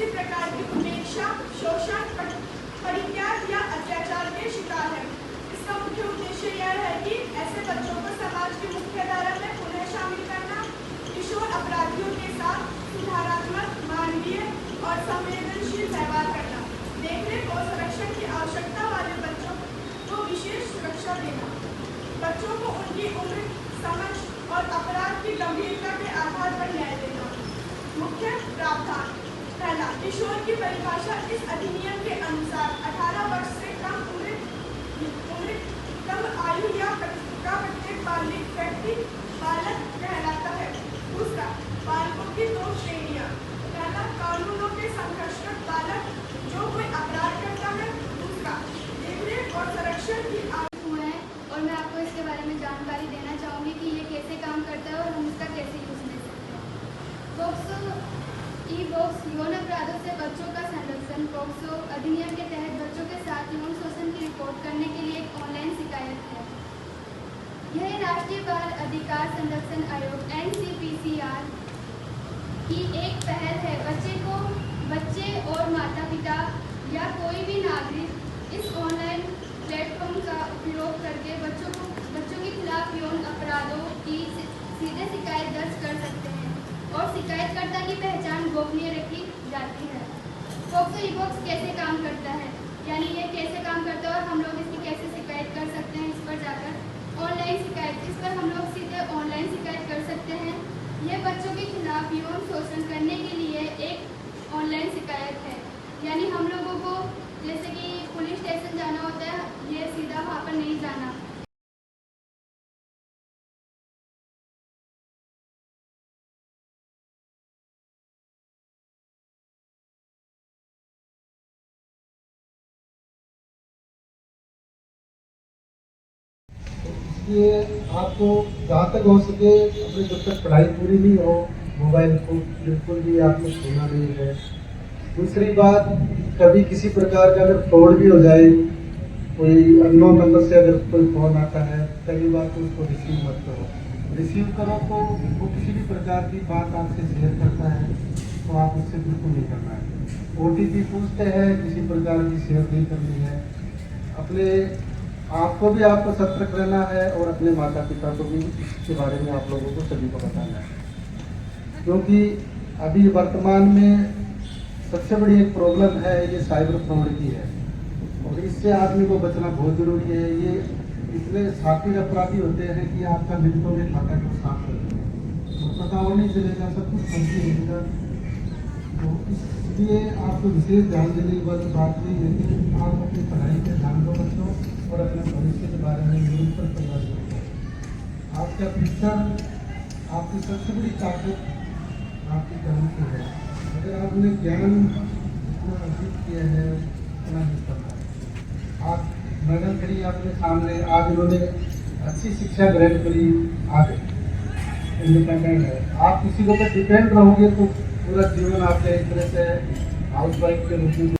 किसी प्रकार की उपेक्षा, शोषण, परित्याग या अत्याचार के शिकार है। इसका मुख्य उद्देश्य यह है कि ऐसे बच्चों को समाज की मुख्य धारा में पुनः शामिल करना, किशोर अपराधियों के साथ सुधारात्मक, मानवीय और संवेदनशील व्यवहार करना, देखरेख और संरक्षण की आवश्यकता वाले बच्चों को विशेष सुरक्षा देना, बच्चों को उनकी उम्र, समझ और अपराध की गंभीरता के आधार पर न्याय देना। मुख्य प्रावधान: पहला, किशोर की परिभाषा इस अधिनियम के अनुसार 18 वर्ष से कम आयु या का प्रत्येक बालिग व्यक्ति बालक कहलाता है। दूसरा, बालकों की 2 श्रेणियां: पहला, कानूनों के संघर्षरत बालक जो कोई अपराध करता है। दूसरा, देखरेख और संरक्षण की हुए हैं और मैं आपको इसके बारे में जानकारी देना चाहूँगी कि ये कैसे काम करता है और हम इसका कैसे यूज़ ले सकते हैं। पोक्सो यौन अपराधों से बच्चों का संरक्षण पोक्सो अधिनियम के तहत बच्चों के साथ यौन शोषण की रिपोर्ट करने के लिए एक ऑनलाइन शिकायत है। यह राष्ट्रीय बाल अधिकार संरक्षण आयोग NCPCR की एक पहल है। बच्चे और माता पिता या कोई भी नागरिक इस ऑनलाइन प्लेटफॉर्म का उपयोग करके बच्चों के खिलाफ यौन अपराधों की सीधे शिकायत दर्ज कर सकते हैं और शिकायतकर्ता की पहचान गोपनीय रखी जाती है। पोक्सो ई-बॉक्स कैसे काम करता है, यानी ये कैसे काम करता है और हम लोग इसकी कैसे शिकायत कर सकते हैं, इस पर जाकर ऑनलाइन शिकायत, इस पर हम लोग सीधे ऑनलाइन शिकायत कर सकते हैं। यह बच्चों के खिलाफ यौन शोषण करने के लिए एक ऑनलाइन शिकायत है, यानी हम लोगों को जैसे कि पुलिस स्टेशन जाना होता है, ये सीधा वहाँ पर नहीं जाना। इसलिए आपको जहाँ तक हो सके अपनी जब तक पढ़ाई पूरी नहीं हो मोबाइल को बिल्कुल भी आपको छूना नहीं है। दूसरी बात, कभी किसी प्रकार का अगर फ्रॉड भी हो जाए, कोई अननोन नंबर से अगर कोई फ़ोन आता है, पहली बात तो उसको रिसीव मत करो। रिसीव करो तो वो किसी भी प्रकार की बात आपसे शेयर करता है तो आप उससे बिल्कुल नहीं करना है। OTP पूछते हैं, किसी प्रकार की शेयर नहीं करनी है। अपने आपको भी आपको सतर्क रहना है और अपने माता पिता को भी इसके बारे में आप लोगों को सभी को बताना है, क्योंकि अभी वर्तमान में सबसे बड़ी एक प्रॉब्लम है ये साइबर फ्रॉड की है और इससे आदमी को बचना बहुत ज़रूरी है। ये इतने शातिर अपराधी होते हैं कि आपका मिनटों में खाता को साफ कर देंगे तो पता वो नहीं चलेगा, सब कुछ फर्जी रहेगा। तो इसलिए आपको विशेष ध्यान देने की बात नहीं है कि आप अपनी पढ़ाई पर ध्यान दो बच्चों और अपने भविष्य के बारे में निरंतर प्रयास करें। आपका फ्यूचर, आपकी सबसे बड़ी ताकत आपकी कलम की है। अगर आपने ज्ञान जितना अर्जित किया है उतना ही करना है। आप मैडम खड़ी आपके सामने, आज उन्होंने अच्छी शिक्षा ग्रहण करी, आप इंडिपेंडेंट है। आप किसी के ऊपर डिपेंड रहोगे तो पूरा जीवन आपका एक तरह से हाउस वाइफ के रूप में